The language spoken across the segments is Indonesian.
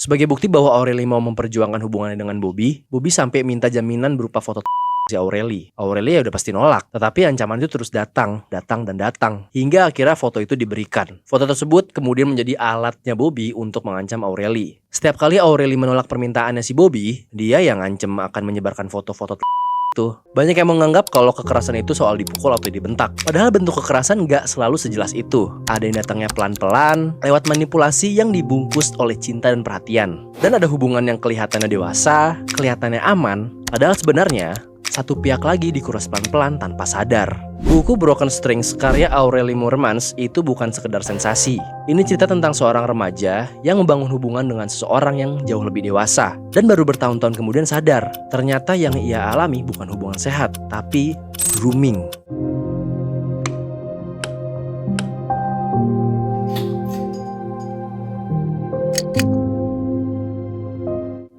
Sebagai bukti bahwa Aureli mau memperjuangkan hubungannya dengan Bobby, Bobby sampai minta jaminan berupa foto si Aureli. Aureli ya udah pasti nolak, tetapi ancaman itu terus datang, dan datang. Hingga akhirnya foto itu diberikan. Foto tersebut kemudian menjadi alatnya Bobby untuk mengancam Aureli. Setiap kali Aureli menolak permintaannya si Bobby, dia yang ngancem akan menyebarkan foto-foto itu. Banyak yang menganggap kalau kekerasan itu soal dipukul atau dibentak. Padahal bentuk kekerasan nggak selalu sejelas itu. Ada yang datangnya pelan-pelan, lewat manipulasi yang dibungkus oleh cinta dan perhatian. Dan ada hubungan yang kelihatannya dewasa, kelihatannya aman, padahal sebenarnya satu pihak lagi dikuras pelan-pelan tanpa sadar. Buku Broken Strings karya Aurelie Moermans itu bukan sekedar sensasi. Ini cerita tentang seorang remaja yang membangun hubungan dengan seseorang yang jauh lebih dewasa. Dan baru bertahun-tahun kemudian sadar, ternyata yang ia alami bukan hubungan sehat, tapi grooming.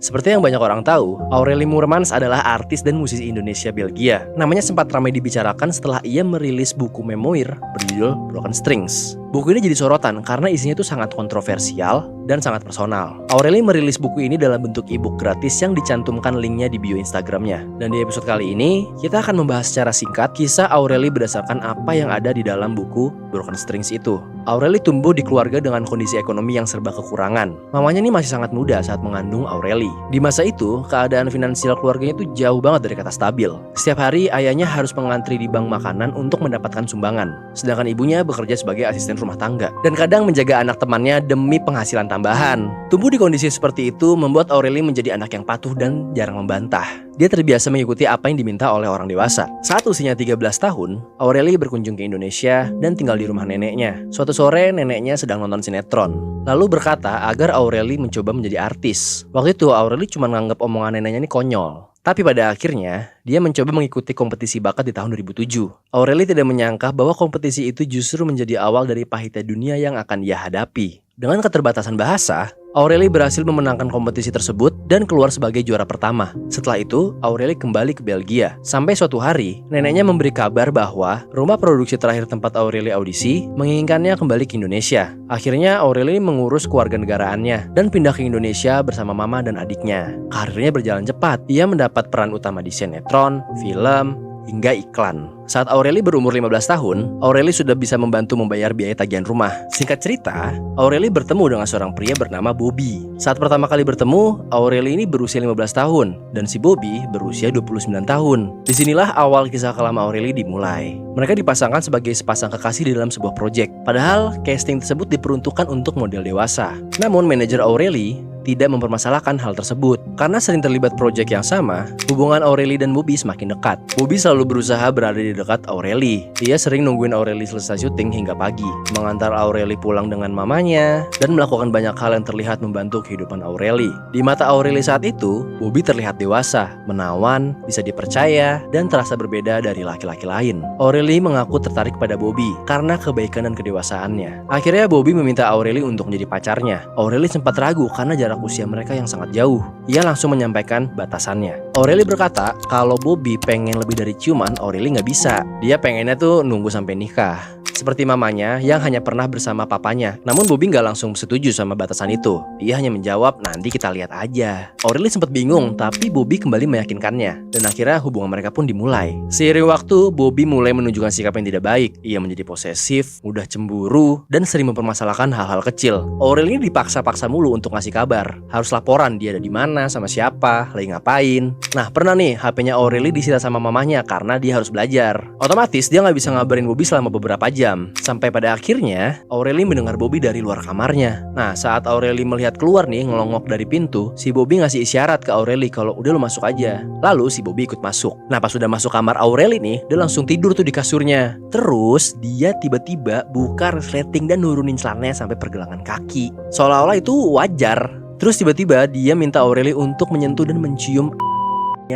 Seperti yang banyak orang tahu, Aurelie Moermans adalah artis dan musisi Indonesia Belgia. Namanya sempat ramai dibicarakan setelah ia merilis buku memoir berjudul Broken Strings. Buku ini jadi sorotan karena isinya itu sangat kontroversial dan sangat personal. Aurelie merilis buku ini dalam bentuk e-book gratis yang dicantumkan linknya di bio Instagramnya. Dan di episode kali ini, kita akan membahas secara singkat kisah Aurelie berdasarkan apa yang ada di dalam buku Broken Strings itu. Aurelie tumbuh di keluarga dengan kondisi ekonomi yang serba kekurangan. Mamanya ini masih sangat muda saat mengandung Aurelie. Di masa itu, keadaan finansial keluarganya itu jauh banget dari kata stabil. Setiap hari, ayahnya harus mengantri di bank makanan untuk mendapatkan sumbangan. Sedangkan ibunya bekerja sebagai asisten rumah tangga. Dan kadang menjaga anak temannya demi penghasilan tambahan. Tumbuh di kondisi seperti itu membuat Aurelie menjadi anak yang patuh dan jarang membantah. Dia terbiasa mengikuti apa yang diminta oleh orang dewasa. Saat usianya 13 tahun, Aurelie berkunjung ke Indonesia dan tinggal di rumah neneknya. Suatu sore, neneknya sedang nonton sinetron. Lalu berkata agar Aurelie mencoba menjadi artis. Waktu itu, Aurelie cuma nganggap omongan neneknya ini konyol. Tapi pada akhirnya, dia mencoba mengikuti kompetisi bakat di tahun 2007. Aurelie tidak menyangka bahwa kompetisi itu justru menjadi awal dari pahitnya dunia yang akan ia hadapi. Dengan keterbatasan bahasa, Aurelie berhasil memenangkan kompetisi tersebut dan keluar sebagai juara pertama. Setelah itu, Aurelie kembali ke Belgia. Sampai suatu hari, neneknya memberi kabar bahwa rumah produksi terakhir tempat Aurelie audisi menginginkannya kembali ke Indonesia. Akhirnya, Aurelie mengurus kewarganegaraannya dan pindah ke Indonesia bersama mama dan adiknya. Karirnya berjalan cepat. Ia mendapat peran utama di sinetron, film, hingga iklan. Saat Aurelie berumur 15 tahun, Aurelie sudah bisa membantu membayar biaya tagihan rumah. Singkat cerita, Aurelie bertemu dengan seorang pria bernama Bobby. Saat pertama kali bertemu, Aurelie ini berusia 15 tahun dan si Bobby berusia 29 tahun. Disinilah awal kisah kelam Aurelie dimulai. Mereka dipasangkan sebagai sepasang kekasih di dalam sebuah proyek. Padahal casting tersebut diperuntukkan untuk model dewasa. Namun manajer Aurelie tidak mempermasalahkan hal tersebut. Karena sering terlibat proyek yang sama, hubungan Aurelie dan Bobby semakin dekat. Bobby selalu berusaha berada di dekat Aurelie. Dia sering nungguin Aurelie selesai syuting hingga pagi, mengantar Aurelie pulang dengan mamanya, dan melakukan banyak hal yang terlihat membantu kehidupan Aurelie. Di mata Aurelie saat itu, Bobby terlihat dewasa, menawan, bisa dipercaya, dan terasa berbeda dari laki-laki lain. Aurelie mengaku tertarik pada Bobby karena kebaikan dan kedewasaannya. Akhirnya Bobby meminta Aurelie untuk menjadi pacarnya. Aurelie sempat ragu karena jarak usia mereka yang sangat jauh. Ia langsung menyampaikan batasannya. Aurelie berkata kalau Bobby pengen lebih dari ciuman, Aurelie nggak bisa. Dia pengennya tuh nunggu sampai nikah. Seperti mamanya yang hanya pernah bersama papanya. Namun Bobby nggak langsung setuju sama batasan itu. Dia hanya menjawab, nanti kita lihat aja. Aurelie sempat bingung, tapi Bobby kembali meyakinkannya. Dan akhirnya hubungan mereka pun dimulai. Seiring waktu, Bobby mulai menunjukkan sikap yang tidak baik. Ia menjadi posesif, mudah cemburu, dan sering mempermasalahkan hal-hal kecil. Aurelie ini dipaksa-paksa mulu untuk ngasih kabar. Harus laporan dia ada di mana, sama siapa, lagi ngapain. Nah, pernah nih HP-nya Aurelie disita sama mamanya karena dia harus belajar. Otomatis dia nggak bisa ngabarin Bobby selama beberapa jam. Sampai pada akhirnya, Aurelie mendengar Bobby dari luar kamarnya. Nah, saat Aurelie melihat keluar nih, ngelongok dari pintu, si Bobby ngasih isyarat ke Aurelie kalau udah lo masuk aja. Lalu si Bobby ikut masuk. Nah, pas sudah masuk kamar Aurelie nih, dia langsung tidur tuh di kasurnya. Terus, dia tiba-tiba buka resleting dan nurunin celananya sampai pergelangan kaki. Seolah-olah itu wajar. Terus tiba-tiba dia minta Aurelie untuk menyentuh dan mencium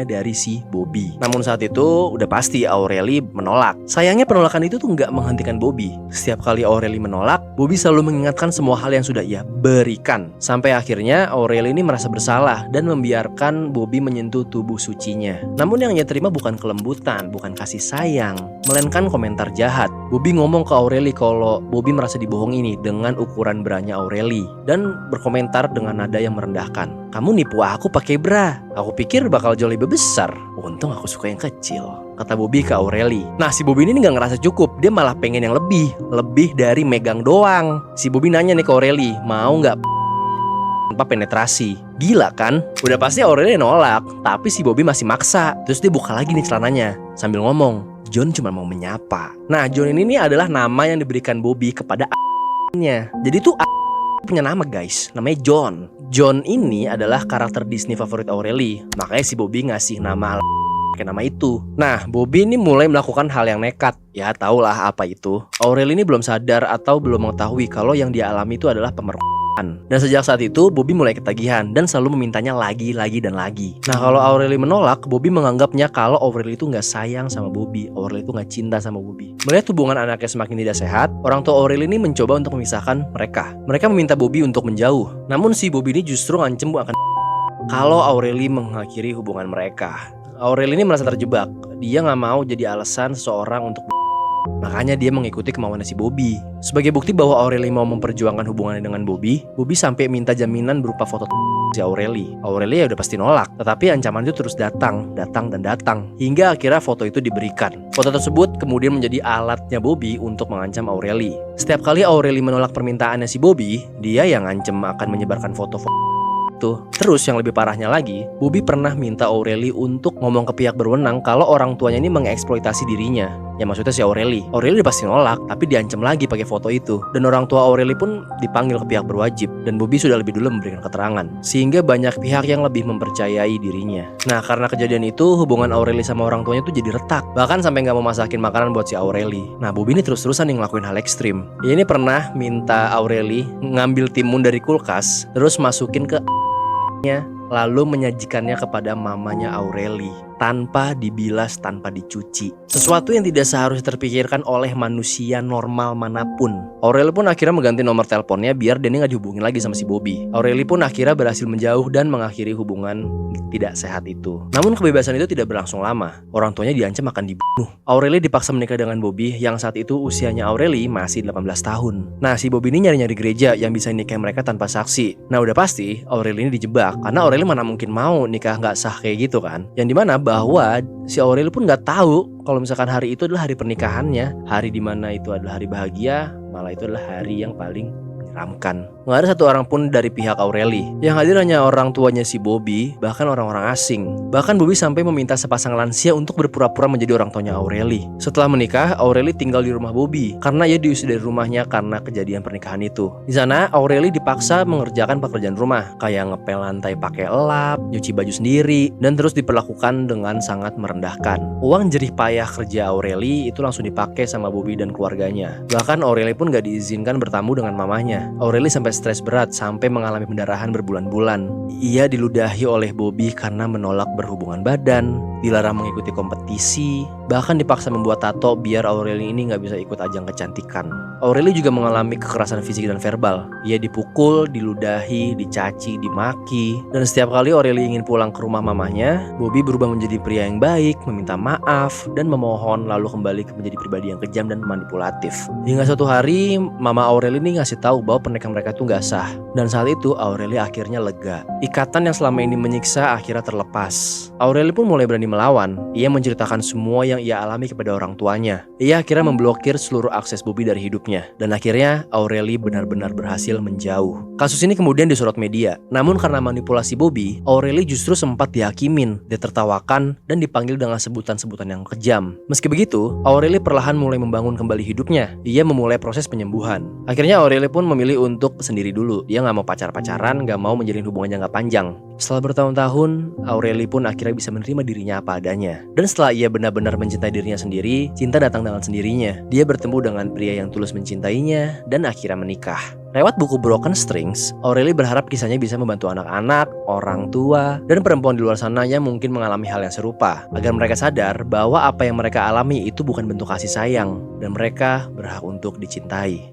dari si Bobby. Namun saat itu udah pasti Aureli menolak. Sayangnya penolakan itu tuh nggak menghentikan Bobby. Setiap kali Aureli menolak, Bobby selalu mengingatkan semua hal yang sudah ia berikan. Sampai akhirnya Aureli ini merasa bersalah dan membiarkan Bobby menyentuh tubuh sucinya. Namun yang ia terima bukan kelembutan, bukan kasih sayang, melainkan komentar jahat. Bobby ngomong ke Aureli kalau Bobby merasa dibohongi nih dengan ukuran branya Aureli dan berkomentar dengan nada yang merendahkan. Kamu nipu aku pakai bra. Aku pikir bakal jauh lebih besar. Untung aku suka yang kecil, kata Bobby ke Aureli. Nah, si Bobby ini gak ngerasa cukup. Dia malah pengen yang lebih dari megang doang. Si Bobby nanya nih ke Aureli, mau gak tanpa penetrasi? Gila kan? Udah pasti Aureli nolak, tapi si Bobby masih maksa. Terus dia buka lagi nih celananya sambil ngomong, John cuma mau menyapa. Nah, John ini adalah nama yang diberikan Bobby kepada nya. Jadi tuh punya nama guys, namanya John. John ini adalah karakter Disney favorit Aureli. Makanya si Bobby ngasih nama pakai nama itu. Nah, Bobby ini mulai melakukan hal yang nekat. Ya tahulah apa itu. Aureli ini belum sadar atau belum mengetahui kalau yang dia alami itu adalah pemerkosaan. Dan sejak saat itu Bobby mulai ketagihan dan selalu memintanya lagi dan lagi. Nah, kalau Aureli menolak, Bobby menganggapnya kalau Aureli itu nggak sayang sama Bobby. Aureli itu nggak cinta sama Bobby. Melihat hubungan anaknya semakin tidak sehat, orang tua Aureli ini mencoba untuk memisahkan mereka. Mereka meminta Bobby untuk menjauh. Namun si Bobby ini justru ngancem akan kalau Aureli mengakhiri hubungan mereka. Aureli ini merasa terjebak. Dia nggak mau jadi alasan seseorang untuk makanya dia mengikuti kemauannya si Bobby. Sebagai bukti bahwa Aureli mau memperjuangkan hubungannya dengan Bobby, Bobby sampai minta jaminan berupa foto si Aureli. Aureli ya udah pasti nolak, tetapi ancaman itu terus datang hingga akhirnya foto itu diberikan. Foto tersebut kemudian menjadi alatnya Bobby untuk mengancam Aureli. Setiap kali Aureli menolak permintaannya si Bobby, dia yang ngancem akan menyebarkan foto-foto itu. Terus yang lebih parahnya lagi, Bobby pernah minta Aureli untuk ngomong ke pihak berwenang kalau orang tuanya ini mengeksploitasi dirinya. Ya maksudnya si Aureli. Aureli pasti nolak, tapi diancam lagi pakai foto itu. Dan orang tua Aureli pun dipanggil ke pihak berwajib. Dan Bobby sudah lebih dulu memberikan keterangan, sehingga banyak pihak yang lebih mempercayai dirinya. Nah, karena kejadian itu, hubungan Aureli sama orang tuanya tuh jadi retak. Bahkan sampai gak mau masakin makanan buat si Aureli. Nah, Bobby ini terus-terusan yang ngelakuin hal ekstrim. Dia ini pernah minta Aureli ngambil timun dari kulkas, terus masukin ke lalu menyajikannya kepada mamanya Aureli tanpa dibilas, tanpa dicuci. Sesuatu yang tidak seharusnya terpikirkan oleh manusia normal manapun. Aureli pun akhirnya mengganti nomor teleponnya biar Denny gak dihubungin lagi sama si Bobby. Aureli pun akhirnya berhasil menjauh dan mengakhiri hubungan tidak sehat itu. Namun kebebasan itu tidak berlangsung lama. Orang tuanya diancam akan dibunuh. Aureli dipaksa menikah dengan Bobby yang saat itu usianya Aureli masih 18 tahun. Nah, si Bobby ini nyari-nyari gereja yang bisa nikah mereka tanpa saksi. Nah, udah pasti Aureli ini dijebak karena Aureli mana mungkin mau nikah nggak sah kayak gitu kan. Yang dimana bahwa si Aureli pun nggak tahu kalau misalkan hari itu adalah hari pernikahannya, hari dimana itu adalah hari bahagia, malah itu adalah hari yang paling menyeramkan. Nggak ada satu orang pun dari pihak Aureli. Yang hadir hanya orang tuanya si Bobby, bahkan orang-orang asing. Bahkan Bobby sampai meminta sepasang lansia untuk berpura-pura menjadi orang tuanya Aureli. Setelah menikah, Aureli tinggal di rumah Bobby karena ia diusir dari rumahnya karena kejadian pernikahan itu. Di sana, Aureli dipaksa mengerjakan pekerjaan rumah, kayak ngepel lantai pakai elap, nyuci baju sendiri, dan terus diperlakukan dengan sangat merendahkan. Uang jerih payah kerja Aureli itu langsung dipakai sama Bobby dan keluarganya. Bahkan Aureli pun gak diizinkan bertamu dengan mamanya. Aureli sampai stres berat sampai mengalami pendarahan berbulan-bulan. Ia diludahi oleh Bobby karena menolak berhubungan badan, dilarang mengikuti kompetisi, bahkan dipaksa membuat tato biar Aureli ini gak bisa ikut ajang kecantikan. Aureli juga mengalami kekerasan fisik dan verbal. Ia dipukul, diludahi, dicaci, dimaki. Dan setiap kali Aureli ingin pulang ke rumah mamanya, Bobby berubah menjadi pria yang baik, meminta maaf, dan memohon lalu kembali menjadi pribadi yang kejam dan manipulatif. Hingga suatu hari, mama Aureli ini ngasih tahu bahwa pernikahan mereka itu gak sah. Dan saat itu Aureli akhirnya lega. Ikatan yang selama ini menyiksa akhirnya terlepas. Aureli pun mulai berani melawan. Ia menceritakan semua yang ia alami kepada orang tuanya. Ia akhirnya memblokir seluruh akses Bobby dari hidupnya. Dan akhirnya Aureli benar-benar berhasil menjauh. Kasus ini kemudian disorot media. Namun karena manipulasi Bobby, Aureli justru sempat dihakimin, ditertawakan, dan dipanggil dengan sebutan-sebutan yang kejam. Meski begitu, Aureli perlahan mulai membangun kembali hidupnya. Ia memulai proses penyembuhan. Akhirnya Aureli pun memilih untuk sendiri dulu. Dia gak mau pacar-pacaran, gak mau menjalin hubungan jangka panjang. Setelah bertahun-tahun, Aureli pun akhirnya bisa menerima dirinya apa adanya. Dan setelah ia benar-benar mencintai dirinya sendiri, cinta datang dengan sendirinya. Dia bertemu dengan pria yang tulus mencintainya dan akhirnya menikah. Lewat buku Broken Strings, Aureli berharap kisahnya bisa membantu anak-anak, orang tua, dan perempuan di luar sana yang mungkin mengalami hal yang serupa, agar mereka sadar bahwa apa yang mereka alami itu bukan bentuk kasih sayang, dan mereka berhak untuk dicintai.